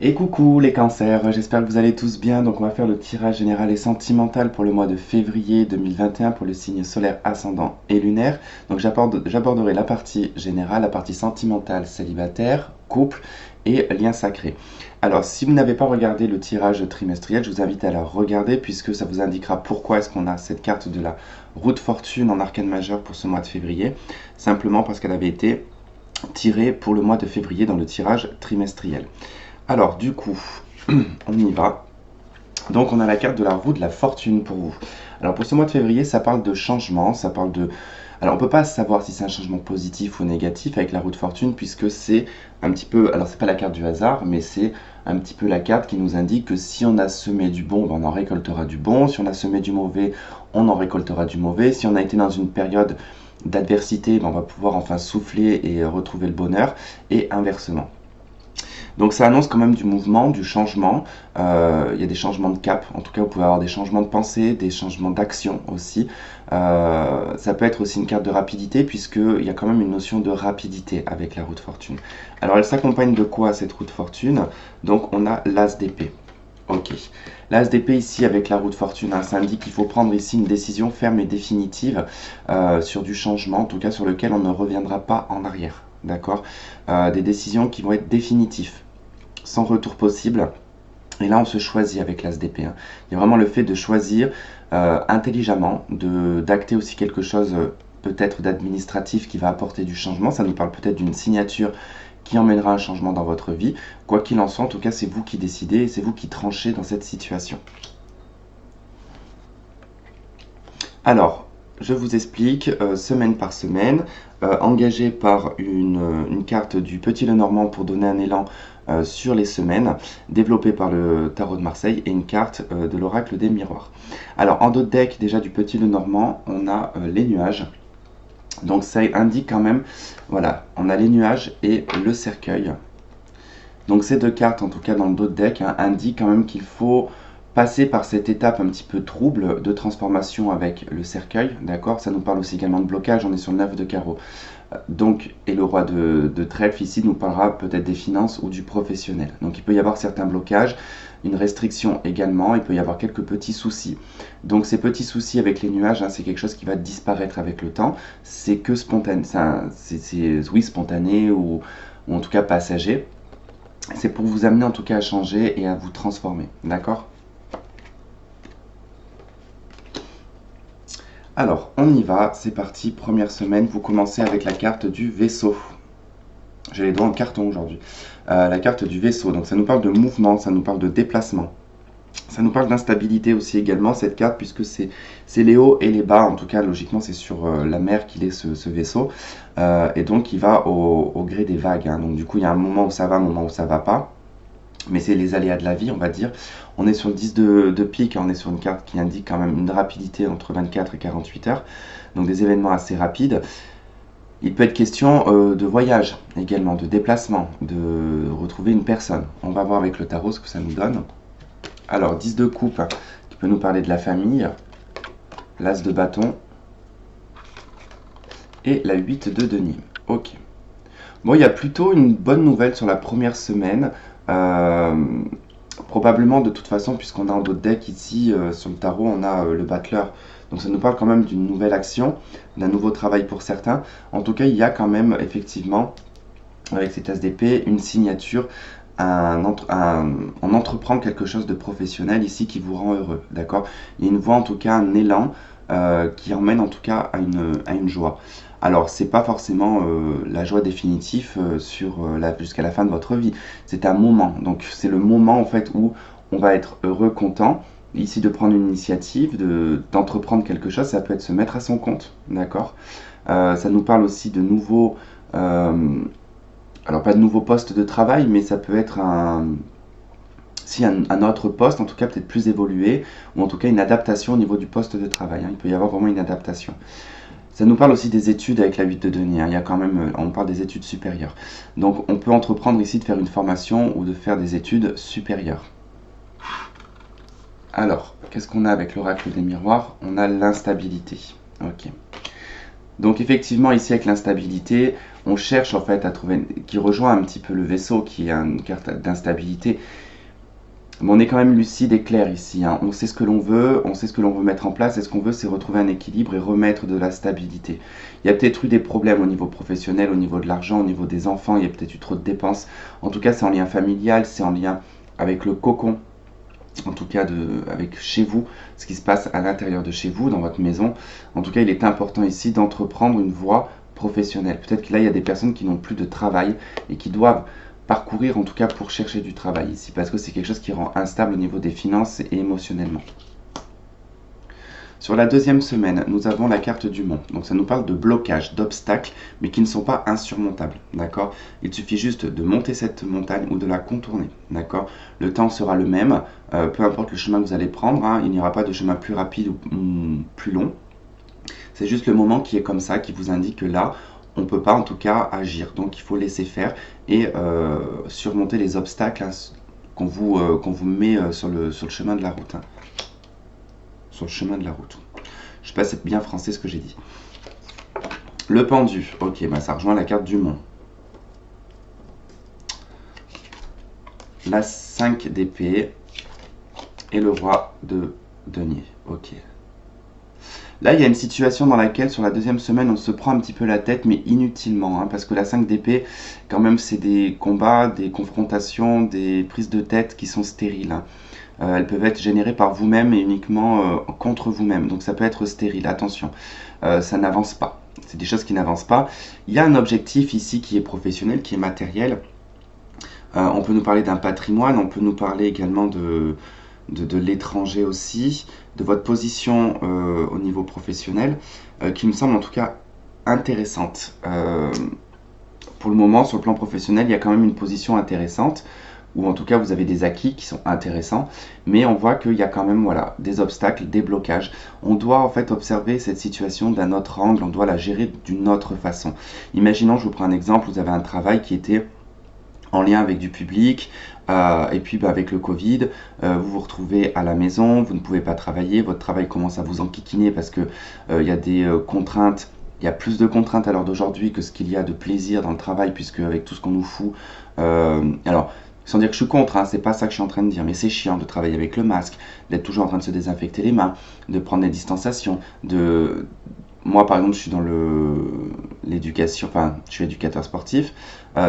Et coucou les cancers, j'espère que vous allez tous bien. Donc on va faire le tirage général et sentimental pour le mois de février 2021 pour le signe solaire ascendant et lunaire. Donc j'aborderai la partie générale, la partie sentimentale, célibataire, couple et lien sacré. Alors si vous n'avez pas regardé le tirage trimestriel, je vous invite à le regarder puisque ça vous indiquera pourquoi est-ce qu'on a cette carte de la roue de fortune en arcane majeur pour ce mois de février. Simplement parce qu'elle avait été tirée pour le mois de février dans le tirage trimestriel. Alors du coup, on y va. Donc on a la carte de la roue de la fortune pour vous. Alors pour ce mois de février, ça parle de changement, ça parle de... Alors on peut pas savoir si c'est un changement positif ou négatif avec la roue de fortune puisque c'est un petit peu... Alors c'est pas la carte du hasard, mais c'est un petit peu la carte qui nous indique que si on a semé du bon, ben, on en récoltera du bon. Si on a semé du mauvais, on en récoltera du mauvais. Si on a été dans une période d'adversité, ben, on va pouvoir enfin souffler et retrouver le bonheur et inversement. Donc ça annonce quand même du mouvement, du changement. Il y a des changements de cap. En tout cas, vous pouvez avoir des changements de pensée, des changements d'action aussi. Ça peut être aussi une carte de rapidité puisqu'il y a quand même une notion de rapidité avec la roue de fortune. Alors elle s'accompagne de quoi cette roue de fortune? Donc on a l'as d'épée. Ok. L'as d'épée ici avec la roue de fortune, hein, ça indique qu'il faut prendre ici une décision ferme et définitive sur du changement, en tout cas sur lequel on ne reviendra pas en arrière. D'accord. Des décisions qui vont être définitives, sans retour possible. Et là, on se choisit avec l'as d'épée. Hein. Il y a vraiment le fait de choisir intelligemment, d'acter aussi quelque chose peut-être d'administratif qui va apporter du changement. Ça nous parle peut-être d'une signature qui emmènera un changement dans votre vie. Quoi qu'il en soit, en tout cas, c'est vous qui décidez et c'est vous qui tranchez dans cette situation. Alors, je vous explique semaine par semaine, engagé par une carte du Petit Lenormand pour donner un élan sur les semaines, développé par le Tarot de Marseille et une carte de l'Oracle des Miroirs. Alors, en dos de deck déjà du Petit Lenormand, on a les nuages. Donc ça indique quand même, voilà, on a les nuages et le cercueil. Donc ces deux cartes, en tout cas dans le dos de deck, hein, indiquent quand même qu'il faut passer par cette étape un petit peu trouble de transformation avec le cercueil, d'accord. Ça nous parle aussi également de blocage, on est sur le 9 de carreau. Donc, et le roi de trèfle ici nous parlera peut-être des finances ou du professionnel. Donc il peut y avoir certains blocages, une restriction également, il peut y avoir quelques petits soucis. Donc ces petits soucis avec les nuages, hein, c'est quelque chose qui va disparaître avec le temps. C'est que spontané, oui, spontané ou en tout cas passager. C'est pour vous amener en tout cas à changer et à vous transformer, d'accord? Alors, on y va, c'est parti, première semaine, vous commencez avec la carte du vaisseau. J'ai les doigts en carton aujourd'hui. La carte du vaisseau, donc ça nous parle de mouvement, ça nous parle de déplacement. Ça nous parle d'instabilité aussi également, cette carte, puisque c'est les hauts et les bas. En tout cas, logiquement, c'est sur la mer qu'il est ce vaisseau. Et donc, il va au gré des vagues. Hein. Donc, du coup, il y a un moment où ça va, un moment où ça va pas. Mais c'est les aléas de la vie, on va dire. On est sur le 10 de pique, on est sur une carte qui indique quand même une rapidité entre 24 et 48 heures. Donc, des événements assez rapides. Il peut être question de voyage également, de déplacement, de retrouver une personne. On va voir avec le tarot ce que ça nous donne. Alors, 10 de coupe, hein, qui peut nous parler de la famille, l'as de bâton et la 8 de denier. Ok. Bon, il y a plutôt une bonne nouvelle sur la première semaine. Probablement de toute façon, puisqu'on a en dos de deck ici, sur le tarot, on a le battleur. Donc ça nous parle quand même d'une nouvelle action, d'un nouveau travail pour certains. En tout cas, il y a quand même effectivement, avec cette as d'épée, une signature. On entreprend quelque chose de professionnel ici qui vous rend heureux, d'accord. Il y a une voie, en tout cas, un élan qui emmène en tout cas à une joie. Alors, c'est pas forcément la joie définitive jusqu'à la fin de votre vie. C'est un moment. Donc, c'est le moment en fait où on va être heureux, content. Ici, de prendre une initiative, d'entreprendre quelque chose, ça peut être se mettre à son compte, d'accord. Ça nous parle aussi de nouveaux alors pas de nouveau poste de travail, mais ça peut être un autre poste, en tout cas peut-être plus évolué, ou en tout cas une adaptation au niveau du poste de travail. Hein. Il peut y avoir vraiment une adaptation. Ça nous parle aussi des études avec la 8 de denier. Hein. Il y a quand même, on parle des études supérieures. Donc on peut entreprendre ici de faire une formation ou de faire des études supérieures. Alors, qu'est-ce qu'on a avec l'oracle des miroirs? On a l'instabilité. Ok. Donc effectivement, ici avec l'instabilité, on cherche en fait à trouver, qui rejoint un petit peu le vaisseau, qui est une carte d'instabilité. Mais on est quand même lucide et clair ici, hein. On sait ce que l'on veut, on sait ce que l'on veut mettre en place, et ce qu'on veut, c'est retrouver un équilibre et remettre de la stabilité. Il y a peut-être eu des problèmes au niveau professionnel, au niveau de l'argent, au niveau des enfants, il y a peut-être eu trop de dépenses. En tout cas, c'est en lien familial, c'est en lien avec le cocon, en tout cas avec chez vous, ce qui se passe à l'intérieur de chez vous, dans votre maison. En tout cas, il est important ici d'entreprendre une voie professionnelle. Peut-être que là, il y a des personnes qui n'ont plus de travail et qui doivent parcourir, en tout cas pour chercher du travail ici, parce que c'est quelque chose qui rend instable au niveau des finances et émotionnellement. Sur la deuxième semaine, nous avons la carte du mont. Donc ça nous parle de blocages, d'obstacles, mais qui ne sont pas insurmontables. D'accord? Il suffit juste de monter cette montagne ou de la contourner. D'accord? Le temps sera le même, peu importe le chemin que vous allez prendre, hein, il n'y aura pas de chemin plus rapide ou plus long. C'est juste le moment qui est comme ça, qui vous indique que là, on ne peut pas en tout cas agir. Donc il faut laisser faire et surmonter les obstacles, hein, qu'on vous met sur le chemin de la route. Hein. Sur le chemin de la route. Je sais pas si c'est bien français ce que j'ai dit. Le pendu, ok, bah ça rejoint la carte du mont. La 5 d'épée et le roi de denier, ok. Là, il y a une situation dans laquelle, sur la deuxième semaine, on se prend un petit peu la tête, mais inutilement, hein, parce que la 5 d'épée, quand même, c'est des combats, des confrontations, des prises de tête qui sont stériles. Hein. Elles peuvent être générées par vous-même et uniquement contre vous-même. Donc ça peut être stérile, attention. Ça n'avance pas. C'est des choses qui n'avancent pas. Il y a un objectif ici qui est professionnel, qui est matériel. On peut nous parler d'un patrimoine, on peut nous parler également de l'étranger aussi, de votre position au niveau professionnel, qui me semble en tout cas intéressante. Pour le moment, sur le plan professionnel, il y a quand même une position intéressante, ou en tout cas vous avez des acquis qui sont intéressants, mais on voit qu'il y a quand même voilà, des obstacles, des blocages. On doit en fait observer cette situation d'un autre angle, on doit la gérer d'une autre façon. Imaginons, je vous prends un exemple, vous avez un travail qui était en lien avec du public, et puis avec le Covid, vous vous retrouvez à la maison, vous ne pouvez pas travailler, votre travail commence à vous enquiquiner parce que il y a des contraintes. Il y a plus de contraintes à l'heure d'aujourd'hui que ce qu'il y a de plaisir dans le travail, puisque avec tout ce qu'on nous fout, alors sans dire que je suis contre, hein, c'est pas ça que je suis en train de dire, mais c'est chiant de travailler avec le masque, d'être toujours en train de se désinfecter les mains, de prendre des distanciations, moi par exemple je suis dans l'éducation, enfin je suis éducateur sportif,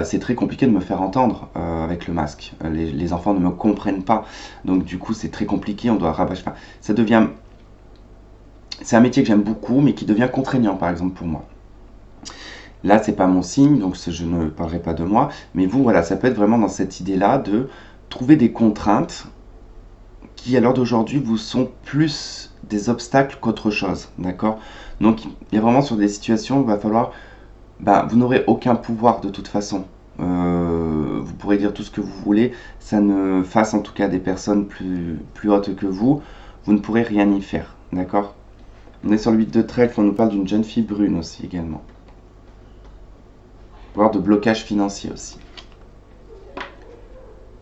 c'est très compliqué de me faire entendre avec le masque. Les enfants ne me comprennent pas, donc du coup c'est très compliqué, on doit rabâcher. Enfin, ça devient, c'est un métier que j'aime beaucoup, mais qui devient contraignant par exemple pour moi. Là, c'est pas mon signe, donc je ne parlerai pas de moi. Mais vous, voilà, ça peut être vraiment dans cette idée-là de trouver des contraintes qui, à l'heure d'aujourd'hui, vous sont plus des obstacles qu'autre chose, d'accord? Donc, il y a vraiment sur des situations où il va falloir, vous n'aurez aucun pouvoir de toute façon. Vous pourrez dire tout ce que vous voulez, ça ne fasse en tout cas des personnes plus hautes que vous ne pourrez rien y faire, d'accord? On est sur le 8 de trèfle, on nous parle d'une jeune fille brune aussi également. Voire de blocage financier aussi.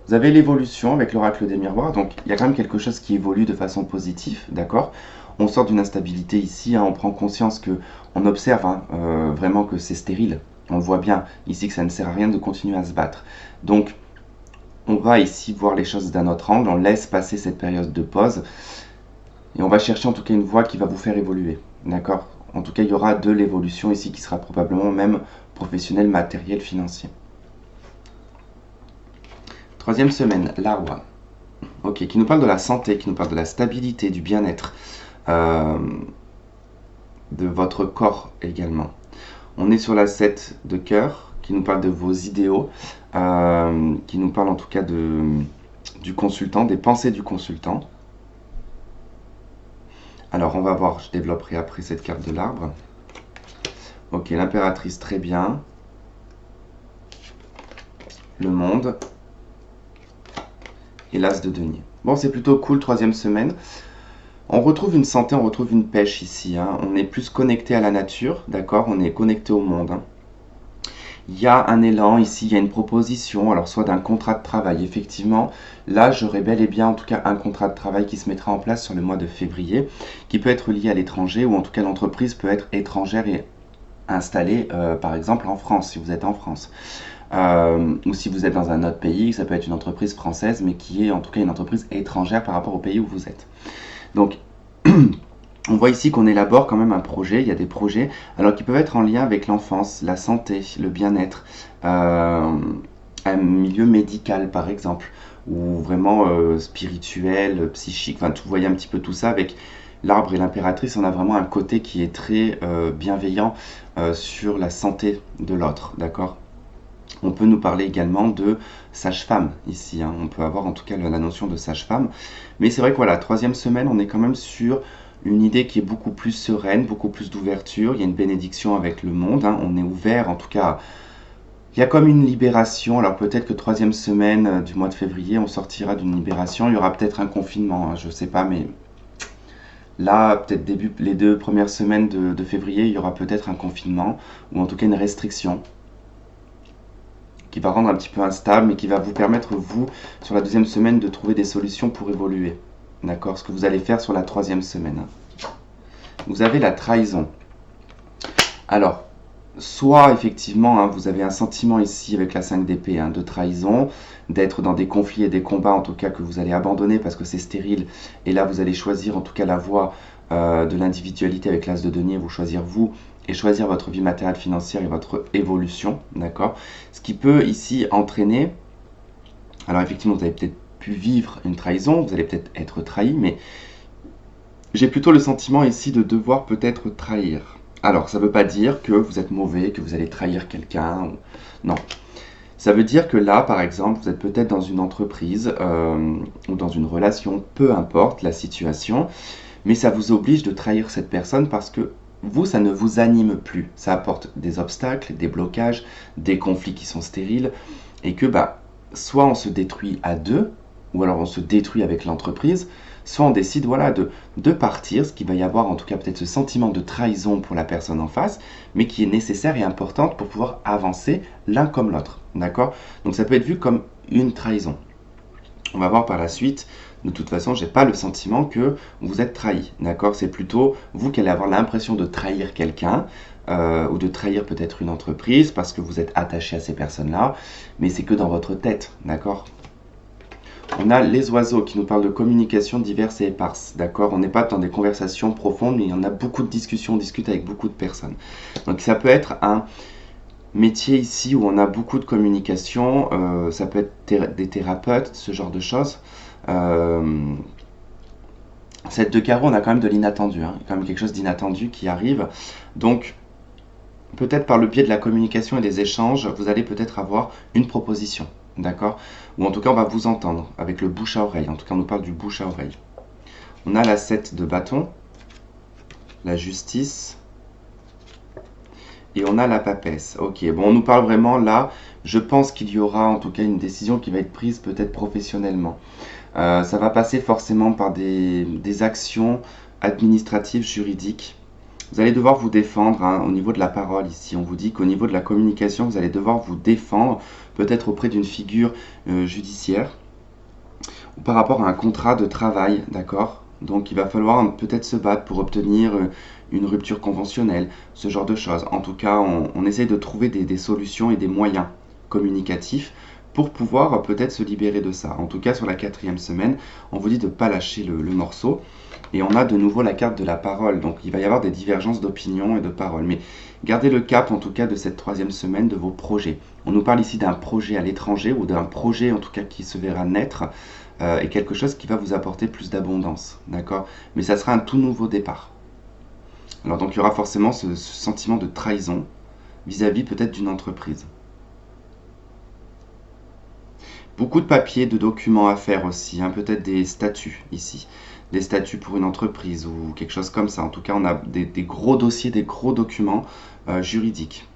Vous avez l'évolution avec l'oracle des miroirs, donc il y a quand même quelque chose qui évolue de façon positive, d'accord? On sort d'une instabilité ici, hein, on prend conscience que, on observe hein, vraiment que c'est stérile. On voit bien ici que ça ne sert à rien de continuer à se battre. Donc, on va ici voir les choses d'un autre angle, on laisse passer cette période de pause, et on va chercher en tout cas une voie qui va vous faire évoluer, d'accord? En tout cas, il y aura de l'évolution ici qui sera probablement même professionnel, matériel, financier. Troisième semaine, l'arbre. Ok, qui nous parle de la santé, qui nous parle de la stabilité, du bien-être, de votre corps également. On est sur la 7 de cœur, qui nous parle de vos idéaux, qui nous parle en tout cas du consultant, des pensées du consultant. Alors, on va voir, je développerai après cette carte de l'arbre. Ok, l'impératrice, très bien. Le monde. Et l'as de denier. Bon, c'est plutôt cool, troisième semaine. On retrouve une santé, on retrouve une pêche ici. Hein. On est plus connecté à la nature, d'accord? On est connecté au monde. Hein. Il y a un élan ici, il y a une proposition, alors soit d'un contrat de travail. Effectivement, là, j'aurais bel et bien en tout cas un contrat de travail qui se mettra en place sur le mois de février, qui peut être lié à l'étranger, ou en tout cas l'entreprise peut être étrangère et installé par exemple en France, si vous êtes en France. Ou si vous êtes dans un autre pays, ça peut être une entreprise française, mais qui est en tout cas une entreprise étrangère par rapport au pays où vous êtes. Donc, on voit ici qu'on élabore quand même un projet, il y a des projets, alors qui peuvent être en lien avec l'enfance, la santé, le bien-être, un milieu médical par exemple, ou vraiment spirituel, psychique, enfin, vous voyez un petit peu tout ça avec l'arbre et l'impératrice, on a vraiment un côté qui est très bienveillant sur la santé de l'autre, d'accord? On peut nous parler également de sage-femme ici, hein. On peut avoir en tout cas la notion de sage-femme. Mais c'est vrai que voilà, troisième semaine, on est quand même sur une idée qui est beaucoup plus sereine, beaucoup plus d'ouverture. Il y a une bénédiction avec le monde, hein. On est ouvert, en tout cas, il y a comme une libération. Alors peut-être que troisième semaine du mois de février, on sortira d'une libération. Il y aura peut-être un confinement, hein, je ne sais pas, mais là, peut-être les 2 premières semaines de février, il y aura peut-être un confinement, ou en tout cas une restriction qui va rendre un petit peu instable, mais qui va vous permettre, vous, sur la deuxième semaine, de trouver des solutions pour évoluer. D'accord? Ce que vous allez faire sur la troisième semaine. Vous avez la trahison. Alors, soit effectivement, hein, vous avez un sentiment ici avec la 5 d'épée, hein, de trahison, d'être dans des conflits et des combats, en tout cas, que vous allez abandonner parce que c'est stérile. Et là, vous allez choisir, en tout cas, la voie de l'individualité avec l'as de denier, vous choisir vous et choisir votre vie matérielle financière et votre évolution, d'accord? Ce qui peut ici entraîner, alors effectivement vous avez peut-être pu vivre une trahison, vous allez peut-être être trahi, mais j'ai plutôt le sentiment ici de devoir peut-être trahir. Alors ça ne veut pas dire que vous êtes mauvais, que vous allez trahir quelqu'un, non. Ça veut dire que là, par exemple, vous êtes peut-être dans une entreprise ou dans une relation, peu importe la situation, mais ça vous oblige de trahir cette personne parce que vous, ça ne vous anime plus. Ça apporte des obstacles, des blocages, des conflits qui sont stériles, et que soit on se détruit à deux, ou alors on se détruit avec l'entreprise, soit on décide voilà, de partir, ce qui va y avoir en tout cas peut-être ce sentiment de trahison pour la personne en face, mais qui est nécessaire et importante pour pouvoir avancer l'un comme l'autre. D'accord? Donc ça peut être vu comme une trahison. On va voir par la suite. De toute façon, je n'ai pas le sentiment que vous êtes trahi, d'accord? C'est plutôt vous qui allez avoir l'impression de trahir quelqu'un ou de trahir peut-être une entreprise parce que vous êtes attaché à ces personnes-là, mais c'est que dans votre tête, d'accord? On a les oiseaux qui nous parlent de communication diverses et éparses, d'accord? On n'est pas dans des conversations profondes, mais il y en a beaucoup de discussions, on discute avec beaucoup de personnes. Donc ça peut être un métier ici où on a beaucoup de communication, ça peut être des thérapeutes, ce genre de choses. Cette de carreau, on a quand même de l'inattendu, hein, quand même quelque chose d'inattendu qui arrive. Donc, peut-être par le biais de la communication et des échanges, vous allez peut-être avoir une proposition, d'accord? Ou en tout cas, on va vous entendre avec le bouche à oreille. En tout cas, on nous parle du bouche à oreille. On a la 7 de bâton, la justice, et on a la papesse. Ok, bon, on nous parle vraiment là, je pense qu'il y aura en tout cas une décision qui va être prise peut-être professionnellement. Ça va passer forcément par des actions administratives, juridiques. Vous allez devoir vous défendre hein, au niveau de la parole ici. On vous dit qu'au niveau de la communication, vous allez devoir vous défendre peut-être auprès d'une figure judiciaire ou par rapport à un contrat de travail, d'accord? Donc il va falloir peut-être se battre pour obtenir une rupture conventionnelle, ce genre de choses. En tout cas, on essaye de trouver des solutions et des moyens communicatifs pour pouvoir peut-être se libérer de ça. En tout cas, sur la 4e semaine, on vous dit de ne pas lâcher le morceau. Et on a de nouveau la carte de la parole. Donc il va y avoir des divergences d'opinion et de parole. Mais gardez le cap en tout cas de cette 3e semaine de vos projets. On nous parle ici d'un projet à l'étranger ou d'un projet en tout cas qui se verra naître et quelque chose qui va vous apporter plus d'abondance. D'accord? Mais ça sera un tout nouveau départ. Alors donc il y aura forcément ce sentiment de trahison vis-à-vis peut-être d'une entreprise. Beaucoup de papiers, de documents à faire aussi, hein, peut-être des statuts ici, des statuts pour une entreprise ou quelque chose comme ça. En tout cas, on a des gros dossiers, des gros documents juridiques.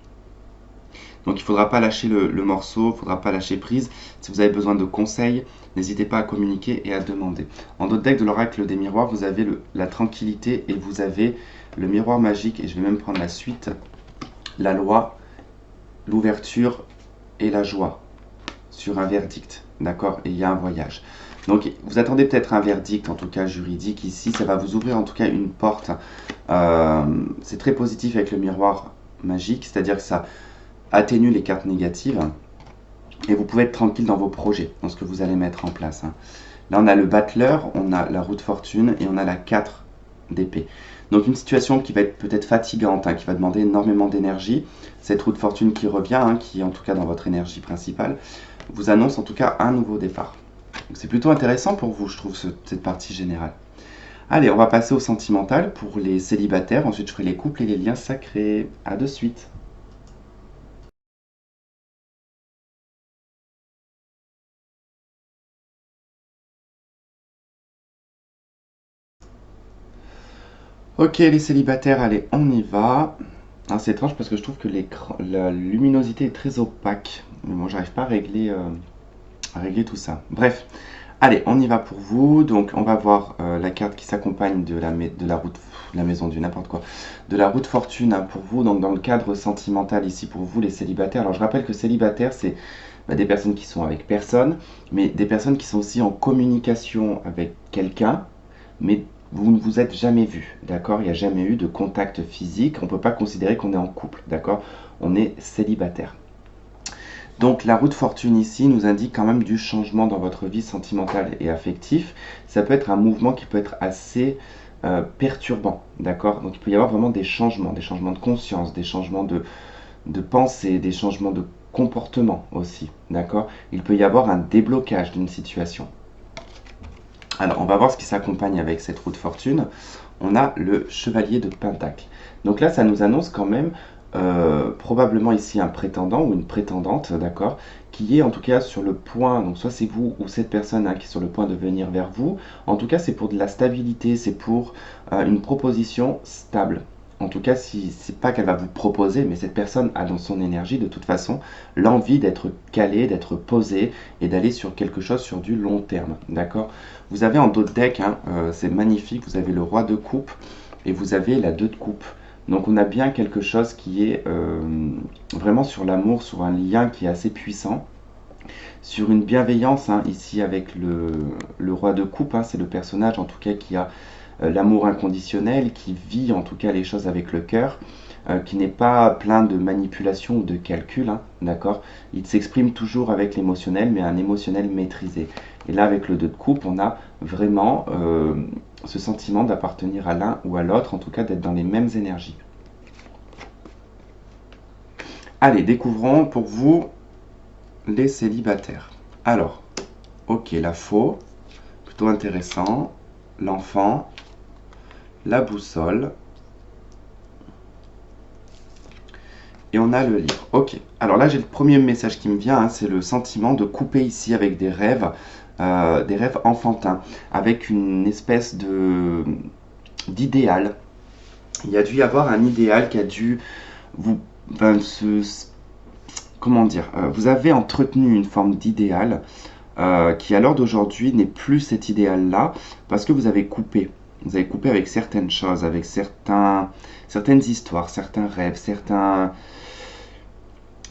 Donc il ne faudra pas lâcher le morceau, il ne faudra pas lâcher prise. Si vous avez besoin de conseils, n'hésitez pas à communiquer et à demander. En d'autres decks de l'oracle des miroirs, vous avez la tranquillité et vous avez le miroir magique. Et je vais même prendre la suite, la loi, l'ouverture et la joie sur un verdict, d'accord? Et il y a un voyage. Donc vous attendez peut-être un verdict, en tout cas juridique ici, ça va vous ouvrir en tout cas une porte. C'est très positif avec le miroir magique, c'est-à-dire que ça atténue les cartes négatives et vous pouvez être tranquille dans vos projets, dans ce que vous allez mettre en place. Là, on a le battleur, on a la roue de fortune et on a la 4 d'épée. Donc une situation qui va être peut-être fatigante, qui va demander énormément d'énergie. Cette roue de fortune qui revient, qui est en tout cas dans votre énergie principale, vous annonce en tout cas un nouveau départ. C'est plutôt intéressant pour vous, je trouve, cette partie générale. Allez, on va passer au sentimental pour les célibataires. Ensuite, je ferai les couples et les liens sacrés. À de suite. Ok, les célibataires, allez, on y va. Ah, c'est étrange parce que je trouve que la luminosité est très opaque. Mais bon, j'arrive pas à régler tout ça. Bref, allez, on y va pour vous. Donc, on va voir la carte qui s'accompagne de la route, la maison du n'importe quoi, de la route fortune pour vous. Donc, dans le cadre sentimental ici pour vous, les célibataires. Alors, je rappelle que célibataire, c'est des personnes qui sont avec personne, mais des personnes qui sont aussi en communication avec quelqu'un, mais vous ne vous êtes jamais vu, d'accord? Il n'y a jamais eu de contact physique. On ne peut pas considérer qu'on est en couple, d'accord? On est célibataire. Donc la roue de fortune ici nous indique quand même du changement dans votre vie sentimentale et affective. Ça peut être un mouvement qui peut être assez perturbant, d'accord? Donc il peut y avoir vraiment des changements de conscience, des changements de pensée, des changements de comportement aussi, d'accord? Il peut y avoir un déblocage d'une situation. Alors, on va voir ce qui s'accompagne avec cette roue de fortune. On a le chevalier de Pentacle. Donc là, ça nous annonce quand même probablement ici un prétendant ou une prétendante, d'accord, qui est en tout cas sur le point, donc soit c'est vous ou cette personne qui est sur le point de venir vers vous. En tout cas, c'est pour de la stabilité, c'est pour une proposition stable. En tout cas, si c'est pas qu'elle va vous proposer, mais cette personne a dans son énergie de toute façon l'envie d'être calée, d'être posée et d'aller sur quelque chose sur du long terme, d'accord. Vous avez en dos de deck, c'est magnifique, vous avez le roi de coupe et vous avez la 2 de coupe. Donc on a bien quelque chose qui est vraiment sur l'amour, sur un lien qui est assez puissant, sur une bienveillance ici avec le roi de coupe, c'est le personnage en tout cas qui a l'amour inconditionnel, qui vit en tout cas les choses avec le cœur, qui n'est pas plein de manipulation ou de calcul, d'accord. Il s'exprime toujours avec l'émotionnel, mais un émotionnel maîtrisé. Et là, avec le 2 de coupe, on a vraiment ce sentiment d'appartenir à l'un ou à l'autre, en tout cas d'être dans les mêmes énergies. Allez, découvrons pour vous les célibataires. Alors, ok, la faux, plutôt intéressant, l'enfant, la boussole, et on a le livre. Ok, alors là j'ai le premier message qui me vient, c'est le sentiment de couper ici avec des rêves enfantins, avec une espèce d'idéal. Il y a dû y avoir un idéal qui a dû vous... comment dire, vous avez entretenu une forme d'idéal qui à l'heure d'aujourd'hui n'est plus cet idéal-là parce que vous avez coupé. Vous avez coupé avec certaines choses, avec certaines histoires, certains rêves, certains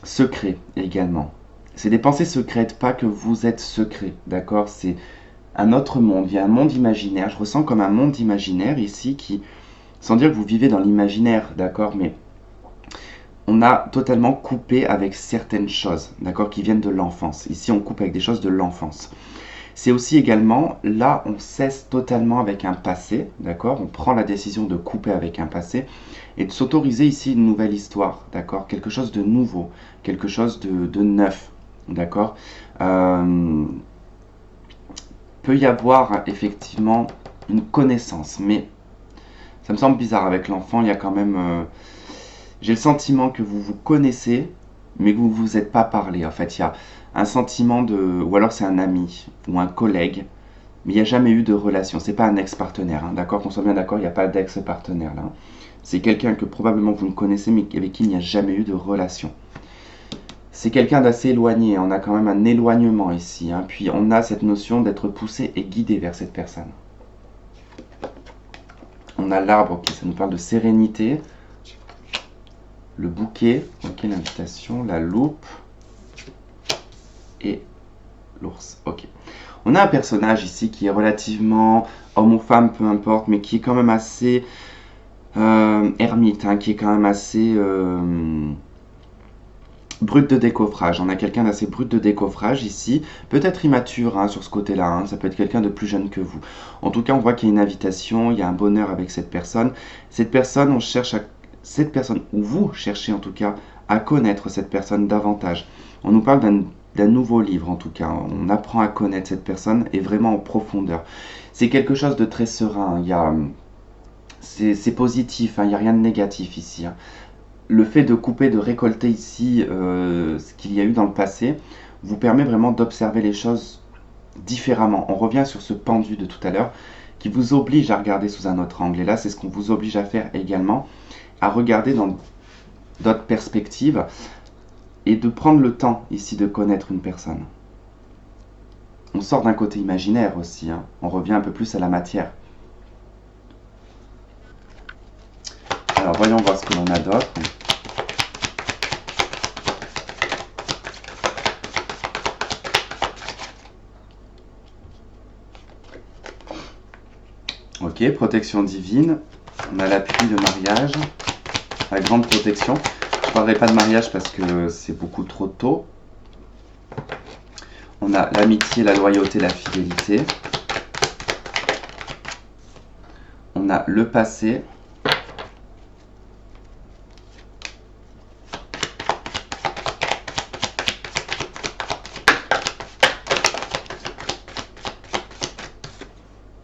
secrets également. C'est des pensées secrètes, pas que vous êtes secret, d'accord? C'est un autre monde, il y a un monde imaginaire. Je ressens comme un monde imaginaire ici qui, sans dire que vous vivez dans l'imaginaire, d'accord, mais on a totalement coupé avec certaines choses, d'accord, qui viennent de l'enfance. Ici, on coupe avec des choses de l'enfance. C'est aussi également, là, on cesse totalement avec un passé, d'accord. On prend la décision de couper avec un passé et de s'autoriser ici une nouvelle histoire, d'accord. Quelque chose de nouveau, quelque chose de neuf, d'accord. Peut y avoir effectivement une connaissance, mais ça me semble bizarre avec l'enfant, il y a quand même... j'ai le sentiment que vous vous connaissez, mais que vous ne vous êtes pas parlé. En fait, il y a un sentiment de... Ou alors c'est un ami ou un collègue, mais il n'y a jamais eu de relation. C'est pas un ex-partenaire, d'accord? Qu'on soit bien d'accord, il n'y a pas d'ex-partenaire là. C'est quelqu'un que probablement vous ne connaissez, mais avec qui il n'y a jamais eu de relation. C'est quelqu'un d'assez éloigné, on a quand même un éloignement ici. Puis on a cette notion d'être poussé et guidé vers cette personne. On a l'arbre, ok, ça nous parle de sérénité. Le bouquet, ok, l'invitation, la loupe et l'ours, ok. On a un personnage ici qui est relativement homme ou femme, peu importe, mais qui est quand même assez Ermite, hein, qui est quand même assez brut de décoffrage. On a quelqu'un d'assez brut de décoffrage ici, peut-être immature hein, sur ce côté-là, hein. Ça peut être quelqu'un de plus jeune que vous. En tout cas, on voit qu'il y a une invitation, il y a un bonheur avec cette personne. Cette personne, on cherche à... Cette personne, ou vous cherchez en tout cas, à connaître cette personne davantage. On nous parle d'un nouveau livre en tout cas. On apprend à connaître cette personne et vraiment en profondeur. C'est quelque chose de très serein. C'est positif, hein, il n'y a rien de négatif ici, hein. Le fait de couper, de récolter ici ce qu'il y a eu dans le passé, vous permet vraiment d'observer les choses différemment. On revient sur ce pendu de tout à l'heure qui vous oblige à regarder sous un autre angle. Et là, c'est ce qu'on vous oblige à faire également, à regarder dans d'autres perspectives et de prendre le temps ici de connaître une personne. On sort d'un côté imaginaire aussi, hein. On revient un peu plus à la matière. Alors voyons voir ce que l'on a d'autre. Ok, protection divine. On a l'appui de mariage, la grande protection. Je ne parlerai pas de mariage parce que c'est beaucoup trop tôt. On a l'amitié, la loyauté, la fidélité. On a le passé.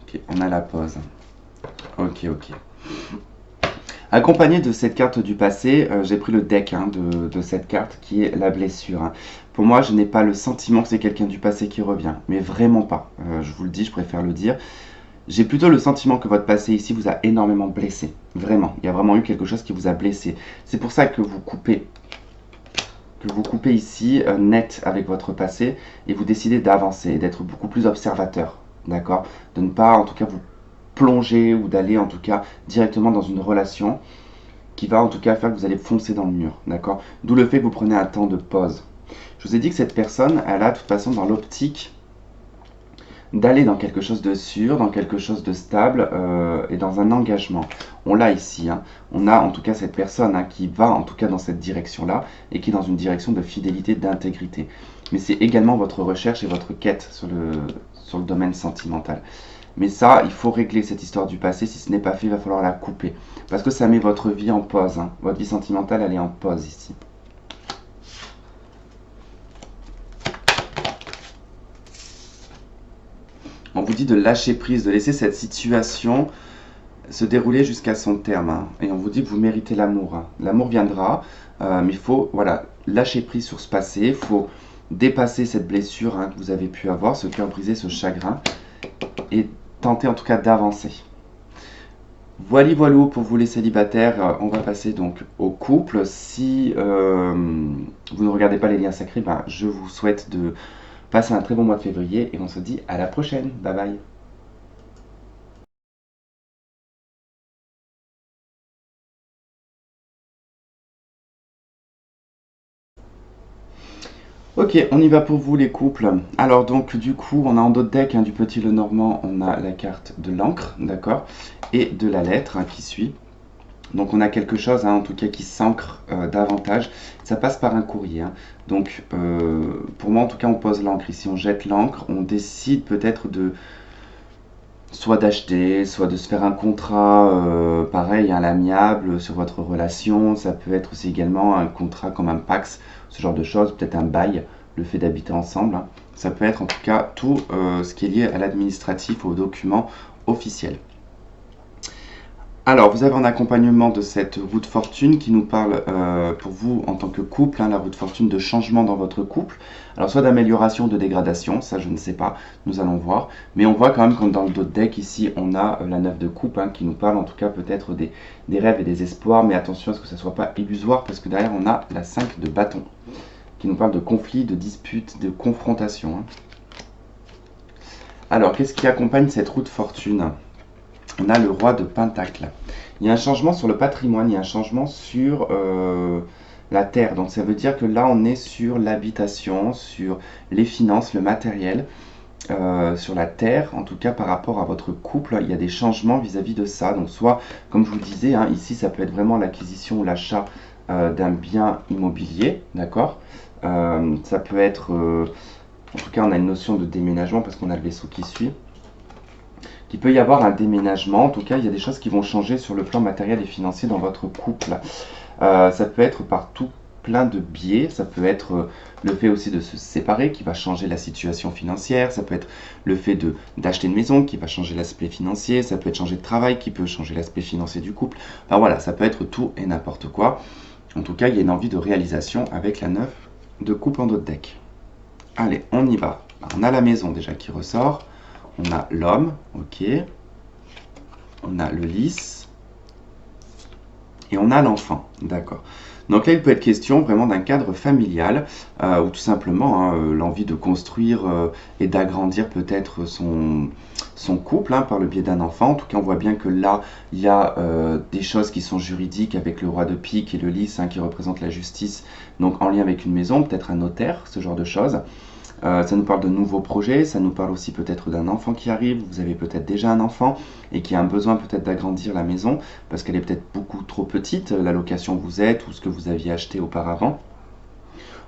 Ok, on a la pause. Ok. Accompagné de cette carte du passé, j'ai pris le deck hein, de cette carte qui est la blessure, hein. Pour moi, je n'ai pas le sentiment que c'est quelqu'un du passé qui revient, mais vraiment pas. Je vous le dis, je préfère le dire. J'ai plutôt le sentiment que votre passé ici vous a énormément blessé. Vraiment, il y a vraiment eu quelque chose qui vous a blessé. C'est pour ça que vous coupez ici net avec votre passé et vous décidez d'avancer, d'être beaucoup plus observateur, d'accord? De ne pas en tout cas vous plonger ou d'aller en tout cas directement dans une relation qui va en tout cas faire que vous allez foncer dans le mur, d'accord? D'où le fait que vous prenez un temps de pause. Je vous ai dit que cette personne, elle a de toute façon dans l'optique d'aller dans quelque chose de sûr, dans quelque chose de stable et dans un engagement. On l'a ici, hein. On a en tout cas cette personne hein, qui va en tout cas dans cette direction-là et qui est dans une direction de fidélité, d'intégrité. Mais c'est également votre recherche et votre quête sur le domaine sentimental. Mais ça, il faut régler cette histoire du passé. Si ce n'est pas fait, il va falloir la couper. Parce que ça met votre vie en pause, hein. Votre vie sentimentale, elle est en pause ici. On vous dit de lâcher prise, de laisser cette situation se dérouler jusqu'à son terme, hein. Et on vous dit que vous méritez l'amour, hein. L'amour viendra, mais il faut voilà, lâcher prise sur ce passé. Il faut dépasser cette blessure hein, que vous avez pu avoir, ce cœur brisé, ce chagrin. Et tenter en tout cas d'avancer. Voilà pour vous les célibataires, on va passer donc au couple. Si vous ne regardez pas les liens sacrés, ben, je vous souhaite de passer un très bon mois de février et on se dit à la prochaine. Bye bye. Ok, on y va pour vous les couples. Alors donc du coup, on a en d'autres decks hein, du Petit Lenormand, on a la carte de l'encre, d'accord, et de la lettre hein, qui suit. Donc on a quelque chose hein, en tout cas qui s'ancre davantage. Ça passe par un courrier, hein. Donc pour moi en tout cas on pose l'encre ici, on jette l'encre, on décide peut-être de soit d'acheter, soit de se faire un contrat pareil à l'amiable sur votre relation. Ça peut être aussi également un contrat comme un Pax, ce genre de choses, peut-être un bail, le fait d'habiter ensemble, hein. Ça peut être en tout cas tout ce qui est lié à l'administratif, aux documents officiels. Alors, vous avez un accompagnement de cette roue de fortune qui nous parle pour vous en tant que couple, hein, la roue de fortune de changement dans votre couple. Alors, soit d'amélioration, de dégradation, ça je ne sais pas, nous allons voir. Mais on voit quand même comme dans le dos de deck ici, on a la 9 de coupe hein, qui nous parle en tout cas peut-être des rêves et des espoirs. Mais attention à ce que ça ne soit pas illusoire parce que derrière on a la 5 de bâton qui nous parle de conflits, de disputes, de confrontations, hein. Alors, qu'est-ce qui accompagne cette roue de fortune? On a le roi de Pentacle. Il y a un changement sur le patrimoine, il y a un changement sur la terre. Donc ça veut dire que là, on est sur l'habitation, sur les finances, le matériel. sur la terre, en tout cas par rapport à votre couple, il y a des changements vis-à-vis de ça. Donc soit, comme je vous le disais, hein, ici ça peut être vraiment l'acquisition ou l'achat d'un bien immobilier, d'accord. Ça peut être, en tout cas on a une notion de déménagement parce qu'on a le vaisseau qui suit. Il peut y avoir un déménagement, en tout cas il y a des choses qui vont changer sur le plan matériel et financier dans votre couple. Ça peut être par tout plein de biais, ça peut être le fait aussi de se séparer qui va changer la situation financière, ça peut être le fait d'acheter une maison qui va changer l'aspect financier, ça peut être changer de travail qui peut changer l'aspect financier du couple. Enfin voilà, ça peut être tout et n'importe quoi. En tout cas, il y a une envie de réalisation avec la 9 de coupe en dos de deck. Allez, on y va. On a la maison déjà qui ressort, on a l'homme, ok, on a le lys, et on a l'enfant, d'accord. Donc là, il peut être question vraiment d'un cadre familial, ou tout simplement hein, l'envie de construire et d'agrandir peut-être son couple hein, par le biais d'un enfant. En tout cas, on voit bien que là, il y a des choses qui sont juridiques avec le roi de pique et le lys hein, qui représente la justice, donc en lien avec une maison, peut-être un notaire, ce genre de choses. Ça nous parle de nouveaux projets, ça nous parle aussi peut-être d'un enfant qui arrive, vous avez peut-être déjà un enfant et qui a un besoin peut-être d'agrandir la maison parce qu'elle est peut-être beaucoup trop petite, la location où vous êtes ou ce que vous aviez acheté auparavant.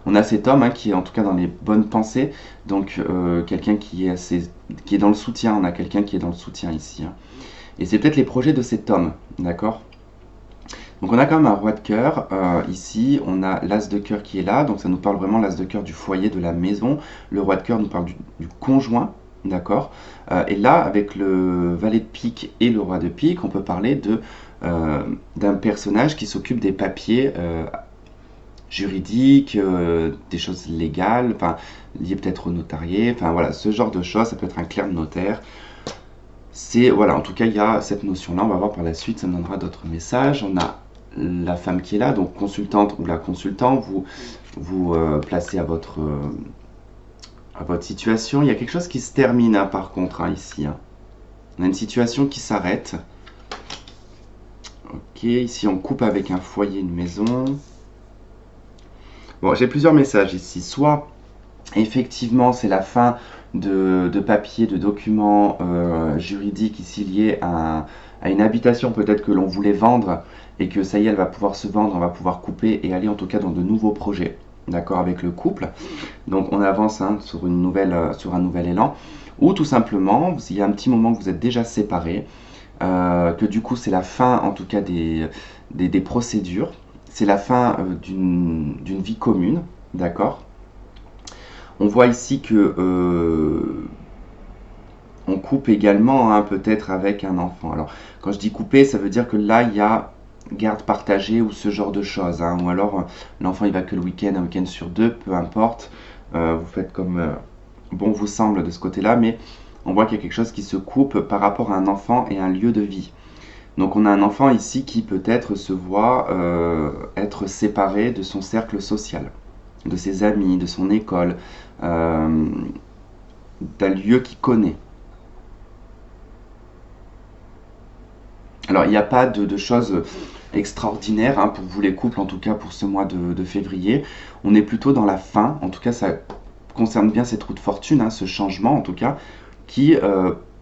On a cet homme hein, qui est en tout cas dans les bonnes pensées, donc quelqu'un qui est dans le soutien, on a quelqu'un qui est dans le soutien ici. Hein. Et c'est peut-être les projets de cet homme, d'accord ? Donc on a quand même un roi de cœur, ici on a l'as de cœur qui est là, donc ça nous parle vraiment l'as de cœur du foyer, de la maison. Le roi de cœur nous parle du conjoint, d'accord. Et là avec le valet de pique et le roi de pique, on peut parler d'un personnage qui s'occupe des papiers juridiques, des choses légales, enfin liées peut-être au notarié, enfin voilà, ce genre de choses, ça peut être un clerc de notaire. Voilà, en tout cas il y a cette notion-là, on va voir par la suite, ça me donnera d'autres messages. On a la femme qui est là, donc consultante ou la consultant, vous placez à votre situation. Il y a quelque chose qui se termine hein, par contre hein, ici. Hein. On a une situation qui s'arrête. Ok, ici on coupe avec un foyer, une maison. Bon, j'ai plusieurs messages ici. Soit effectivement c'est la fin de papiers, de documents juridiques ici liés à une habitation peut-être que l'on voulait vendre et que ça y est, elle va pouvoir se vendre, on va pouvoir couper et aller en tout cas dans de nouveaux projets, d'accord, avec le couple. Donc on avance hein, sur un nouvel élan. Ou tout simplement, il y a un petit moment que vous êtes déjà séparés, que du coup c'est la fin en tout cas des procédures, c'est la fin d'une vie commune, d'accord. On voit ici que on coupe également hein, peut-être avec un enfant. Alors quand je dis couper, ça veut dire que là il y a garde partagée ou ce genre de choses. Hein. Ou alors l'enfant il va que le week-end, un week-end sur deux, peu importe. Vous faites comme bon vous semble de ce côté-là, mais on voit qu'il y a quelque chose qui se coupe par rapport à un enfant et un lieu de vie. Donc on a un enfant ici qui peut-être se voit être séparé de son cercle social, de ses amis, de son école, d'un lieu qu'il connaît. Alors il n'y a pas de choses extraordinaires hein, pour vous les couples, en tout cas pour ce mois de février. On est plutôt dans la fin, en tout cas ça concerne bien cette roue de fortune, hein, ce changement en tout cas, qui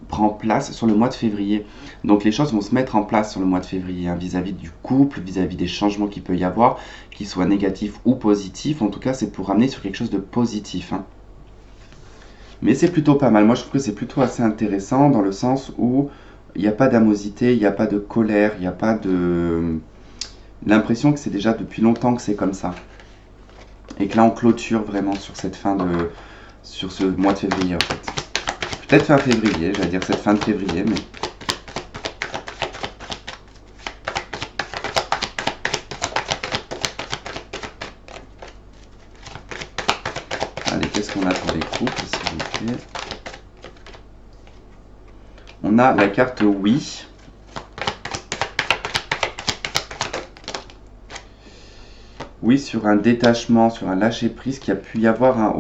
prend place sur le mois de février. Donc les choses vont se mettre en place sur le mois de février, hein, vis-à-vis du couple, vis-à-vis des changements qu'il peut y avoir, qu'ils soient négatifs ou positifs. En tout cas c'est pour ramener sur quelque chose de positif. Hein. Mais c'est plutôt pas mal. Moi je trouve que c'est plutôt assez intéressant dans le sens où il n'y a pas d'amosité, il n'y a pas de colère, il n'y a pas de... L'impression que c'est déjà depuis longtemps que c'est comme ça. Et que là on clôture vraiment sur cette fin sur ce mois de février en fait. Peut-être fin février, j'allais dire cette fin de février, mais... Allez, qu'est-ce qu'on a pour les couples, s'il vous plaît? On a la carte oui. Oui, sur un détachement, sur un lâcher-prise qu'il y a pu y avoir hein,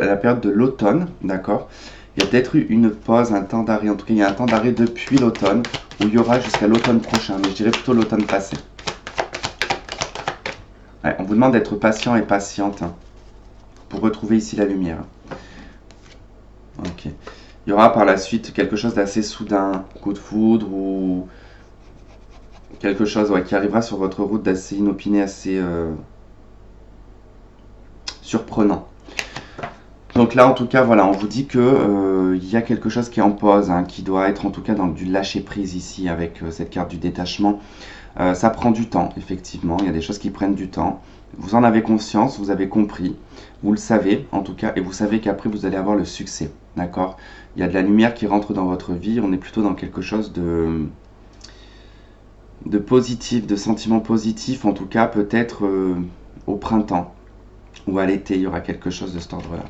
à la période de l'automne, d'accord. Il y a peut-être eu une pause, un temps d'arrêt, en tout cas il y a un temps d'arrêt depuis l'automne, où il y aura jusqu'à l'automne prochain, mais je dirais plutôt l'automne passé. Ouais, on vous demande d'être patient et patiente hein, pour retrouver ici la lumière. Ok. Il y aura par la suite quelque chose d'assez soudain, coup de foudre ou quelque chose qui arrivera sur votre route d'assez inopiné, assez surprenant. Donc là, en tout cas, voilà, on vous dit que il y a quelque chose qui est en pause, hein, qui doit être en tout cas dans du lâcher prise ici avec cette carte du détachement. Ça prend du temps, effectivement. Il y a des choses qui prennent du temps. Vous en avez conscience, vous avez compris, vous le savez en tout cas, et vous savez qu'après vous allez avoir le succès, d'accord? Il y a de la lumière qui rentre dans votre vie. On est plutôt dans quelque chose de positif, de sentiments positifs, en tout cas peut-être au printemps ou à l'été, il y aura quelque chose de cet ordre-là.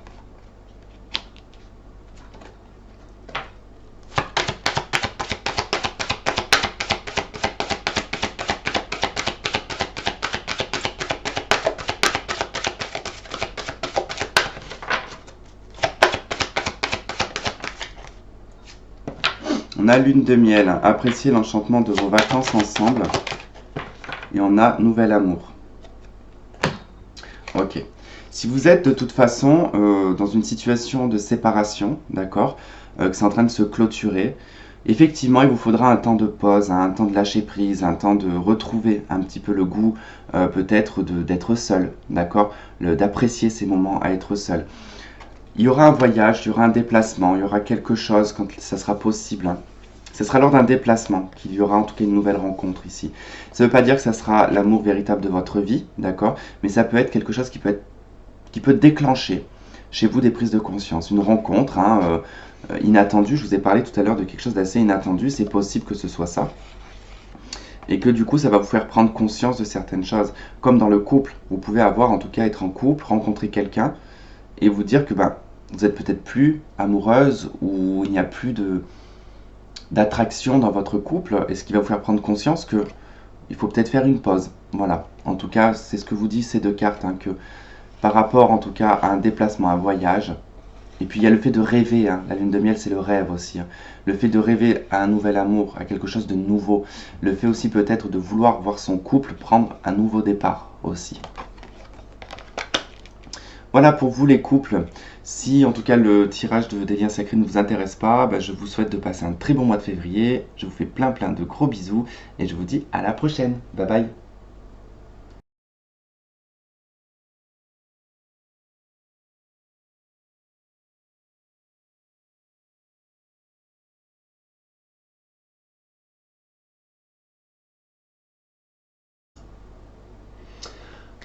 On a lune de miel, appréciez l'enchantement de vos vacances ensemble. Et on a nouvel amour. Ok. Si vous êtes de toute façon dans une situation de séparation, d'accord, que c'est en train de se clôturer, effectivement, il vous faudra un temps de pause, hein, un temps de lâcher prise, un temps de retrouver un petit peu le goût, peut-être d'être seul, d'accord, d'apprécier ces moments à être seul. Il y aura un voyage, il y aura un déplacement, il y aura quelque chose quand ça sera possible, hein. Ce sera lors d'un déplacement qu'il y aura en tout cas une nouvelle rencontre ici. Ça ne veut pas dire que ça sera l'amour véritable de votre vie, d'accord? Mais ça peut être quelque chose qui peut déclencher chez vous des prises de conscience. Une rencontre hein, inattendue, je vous ai parlé tout à l'heure de quelque chose d'assez inattendu, c'est possible que ce soit ça. Et que du coup, ça va vous faire prendre conscience de certaines choses. Comme dans le couple, vous pouvez avoir, en tout cas, être en couple, rencontrer quelqu'un et vous dire que vous êtes peut-être plus amoureuse ou il n'y a plus d'attraction dans votre couple, et ce qui va vous faire prendre conscience que il faut peut-être faire une pause. Voilà. En tout cas, c'est ce que vous disent ces deux cartes, hein, que par rapport en tout cas à un déplacement, un voyage, et puis il y a le fait de rêver, hein. La lune de miel c'est le rêve aussi, hein. Le fait de rêver à un nouvel amour, à quelque chose de nouveau, le fait aussi peut-être de vouloir voir son couple prendre un nouveau départ aussi. Voilà pour vous les couples. Si en tout cas le tirage des liens sacrés ne vous intéresse pas, je vous souhaite de passer un très bon mois de février. Je vous fais plein de gros bisous et je vous dis à la prochaine. Bye bye.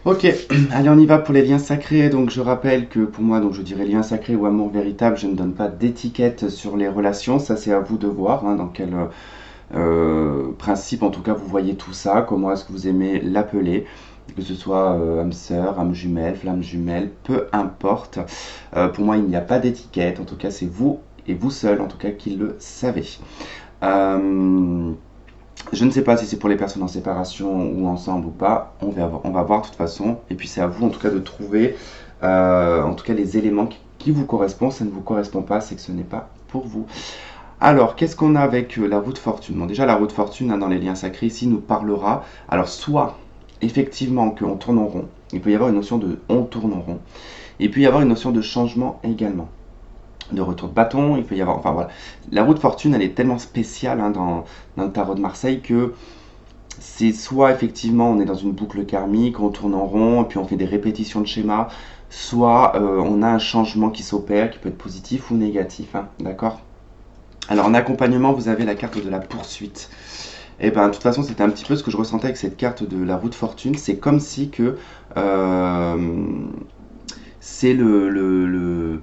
Ok, allez on y va pour les liens sacrés. Donc je rappelle que pour moi, donc je dirais lien sacré ou amour véritable, je ne donne pas d'étiquette sur les relations. Ça c'est à vous de voir hein, dans quel principe en tout cas vous voyez tout ça. Comment est-ce que vous aimez l'appeler, que ce soit âme sœur, âme jumelle, flamme jumelle, peu importe. Pour moi il n'y a pas d'étiquette. En tout cas c'est vous et vous seul en tout cas qui le savez. Euh, je ne sais pas si c'est pour les personnes en séparation ou ensemble ou pas. On va voir de toute façon. Et puis c'est à vous en tout cas de trouver en tout cas les éléments qui vous correspondent. Ça ne vous correspond pas, c'est que ce n'est pas pour vous. Alors, qu'est-ce qu'on a avec la roue de fortune? Bon, déjà, la roue de fortune hein, dans les liens sacrés ici nous parlera. Alors, soit effectivement qu'on tourne en rond. Il peut y avoir une notion de on tourne en rond. Et puis y avoir une notion de changement également, de retour de bâton, il peut y avoir, enfin voilà. La roue de fortune, elle est tellement spéciale hein, dans le tarot de Marseille que c'est soit effectivement on est dans une boucle karmique, on tourne en rond et puis on fait des répétitions de schémas, soit on a un changement qui s'opère, qui peut être positif ou négatif, hein, d'accord? Alors en accompagnement, vous avez la carte de la poursuite. Et ben de toute façon, c'était un petit peu ce que je ressentais avec cette carte de la roue de fortune. C'est comme si que c'est le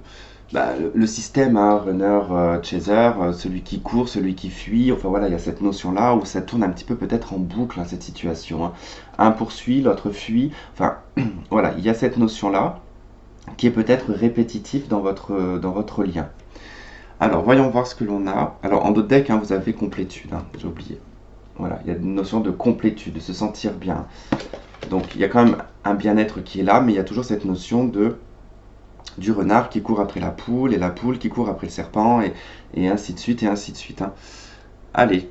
système, hein, runner, chaser, celui qui court, celui qui fuit. Enfin voilà, il y a cette notion-là où ça tourne un petit peu peut-être en boucle, hein, cette situation, hein. Un poursuit, l'autre fuit. Enfin voilà, il y a cette notion-là qui est peut-être répétitive dans votre lien. Alors, voyons voir ce que l'on a. Alors, en d'autres decks, hein, vous avez complétude, hein, j'ai oublié. Voilà, il y a une notion de complétude, de se sentir bien. Donc, il y a quand même un bien-être qui est là, mais il y a toujours cette notion du renard qui court après la poule, et la poule qui court après le serpent, et ainsi de suite, et ainsi de suite, hein. Allez,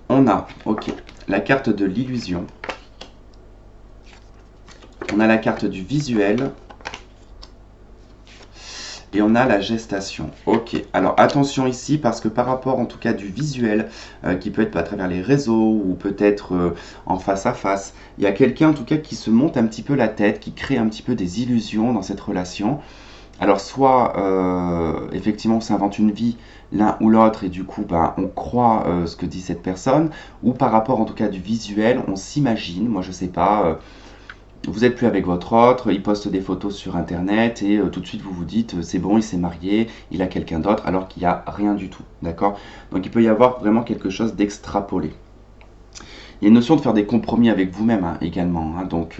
on a, ok, la carte de l'illusion. On a la carte du visuel. Et on a la gestation. Ok, alors attention ici parce que par rapport en tout cas du visuel, qui peut être à travers les réseaux ou peut-être en face à face, il y a quelqu'un en tout cas qui se monte un petit peu la tête, qui crée un petit peu des illusions dans cette relation. Alors soit effectivement on s'invente une vie l'un ou l'autre et du coup ben, on croit ce que dit cette personne, ou par rapport en tout cas du visuel, on s'imagine, moi je sais pas, vous êtes plus avec votre autre, il poste des photos sur internet et tout de suite vous vous dites c'est bon, il s'est marié, il a quelqu'un d'autre alors qu'il n'y a rien du tout, d'accord? Donc il peut y avoir vraiment quelque chose d'extrapolé. Il y a une notion de faire des compromis avec vous-même hein, également, hein. Donc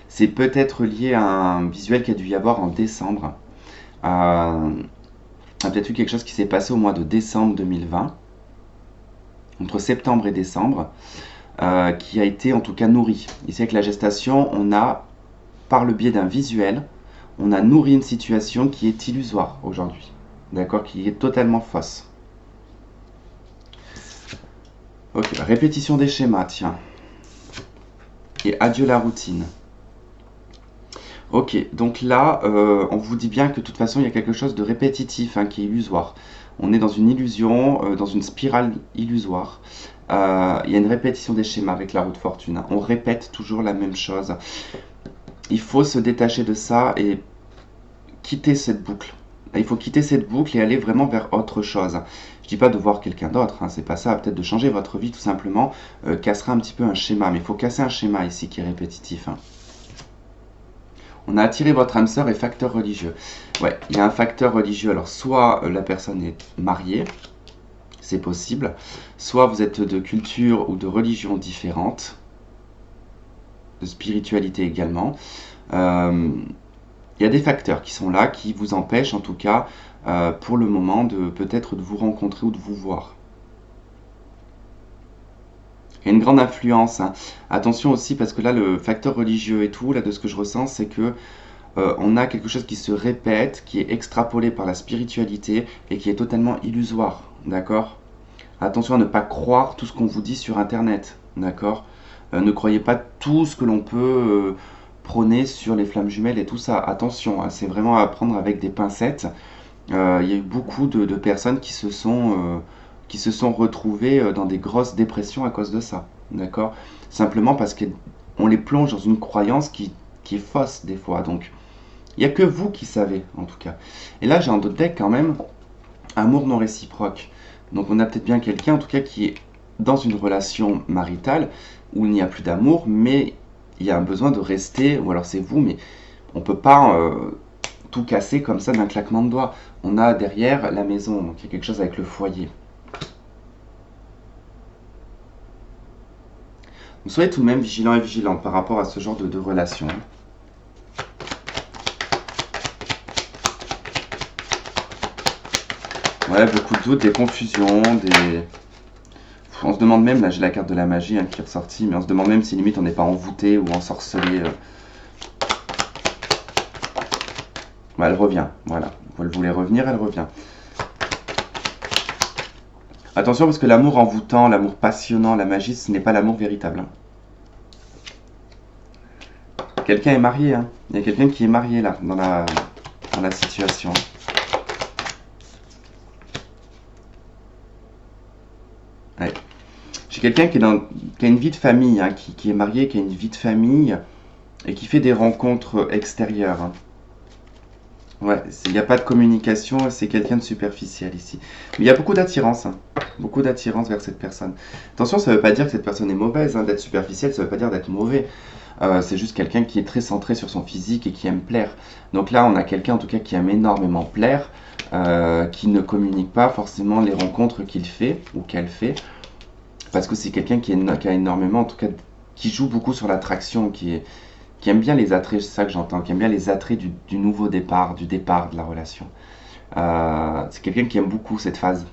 c'est peut-être lié à un visuel qu'il y a dû y avoir en décembre. On a peut-être eu quelque chose qui s'est passé au mois de décembre 2020, entre septembre et décembre, qui a été en tout cas nourri. Ici avec la gestation, on a, par le biais d'un visuel, on a nourri une situation qui est illusoire aujourd'hui, d'accord, qui est totalement fausse. Ok, répétition des schémas, tiens. Et adieu la routine. Ok, donc là, on vous dit bien que de toute façon, il y a quelque chose de répétitif hein, qui est illusoire. On est dans une illusion, dans une spirale illusoire. Il y a une répétition des schémas avec la roue de fortune, hein. On répète toujours la même chose. Il faut se détacher de ça et quitter cette boucle. Il faut quitter cette boucle et aller vraiment vers autre chose. Je dis pas de voir quelqu'un d'autre, hein, c'est pas ça. Peut-être de changer votre vie tout simplement, cassera un petit peu un schéma. Mais il faut casser un schéma ici qui est répétitif, hein. On a attiré votre âme sœur et facteur religieux. Ouais, il y a un facteur religieux. Alors, soit la personne est mariée, c'est possible. Soit vous êtes de culture ou de religion différente, de spiritualité également. Il y a des facteurs qui sont là, qui vous empêchent en tout cas, pour le moment, de peut-être de vous rencontrer ou de vous voir. Il y a une grande influence, hein. Attention aussi parce que là le facteur religieux et tout, là de ce que je ressens, c'est que on a quelque chose qui se répète, qui est extrapolé par la spiritualité et qui est totalement illusoire, d'accord? Attention à ne pas croire tout ce qu'on vous dit sur internet, d'accord? Ne croyez pas tout ce que l'on peut prôner sur les flammes jumelles et tout ça. Attention, hein, c'est vraiment à prendre avec des pincettes. Il y a eu beaucoup de personnes qui se sont retrouvées dans des grosses dépressions à cause de ça, d'accord? Simplement parce qu'on les plonge dans une croyance qui est fausse des fois. Donc, il n'y a que vous qui savez, en tout cas. Et là, j'ai un autre deck quand même, amour non réciproque. Donc, on a peut-être bien quelqu'un, en tout cas, qui est dans une relation maritale où il n'y a plus d'amour, mais il y a un besoin de rester, ou alors c'est vous, mais on ne peut pas tout casser comme ça d'un claquement de doigts. On a derrière la maison, donc il y a quelque chose avec le foyer. Donc soyez tout de même vigilant et vigilante par rapport à ce genre de relation. Ouais, beaucoup de doutes, des confusions, on se demande même, là j'ai la carte de la magie hein, qui est ressortie, mais on se demande même si limite on n'est pas envoûté ou ensorcelé. Ouais, elle revient, voilà. Elle voulait revenir, elle revient. Attention parce que l'amour envoûtant, l'amour passionnant, la magie, ce n'est pas l'amour véritable, hein. Quelqu'un est marié, hein. Il y a quelqu'un qui est marié là, dans la situation. Ouais. J'ai quelqu'un qui a une vie de famille, hein, qui est marié, qui a une vie de famille et qui fait des rencontres extérieures, hein. Ouais, il n'y a pas de communication, c'est quelqu'un de superficiel ici. Mais il y a beaucoup d'attirance, hein. Beaucoup d'attirance vers cette personne. Attention, ça ne veut pas dire que cette personne est mauvaise, hein. D'être superficiel, ça ne veut pas dire d'être mauvais. C'est juste quelqu'un qui est très centré sur son physique et qui aime plaire. Donc là, on a quelqu'un en tout cas qui aime énormément plaire, qui ne communique pas forcément les rencontres qu'il fait ou qu'elle fait, parce que c'est quelqu'un qui a énormément, en tout cas, qui joue beaucoup sur l'attraction, qui aime bien les attraits, c'est ça que j'entends, qui aime bien les attraits du nouveau départ, du départ de la relation. C'est quelqu'un qui aime beaucoup cette phase.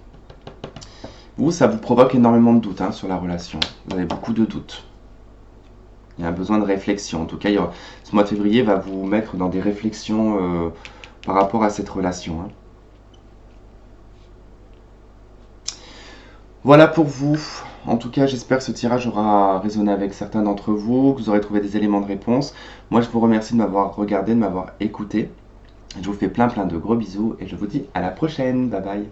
Vous, ça vous provoque énormément de doutes hein, sur la relation. Vous avez beaucoup de doutes. Il y a un besoin de réflexion. En tout cas, ce mois de février va vous mettre dans des réflexions par rapport à cette relation, hein. Voilà pour vous. En tout cas, j'espère que ce tirage aura résonné avec certains d'entre vous, que vous aurez trouvé des éléments de réponse. Moi, je vous remercie de m'avoir regardé, de m'avoir écouté. Je vous fais plein plein de gros bisous et je vous dis à la prochaine. Bye bye.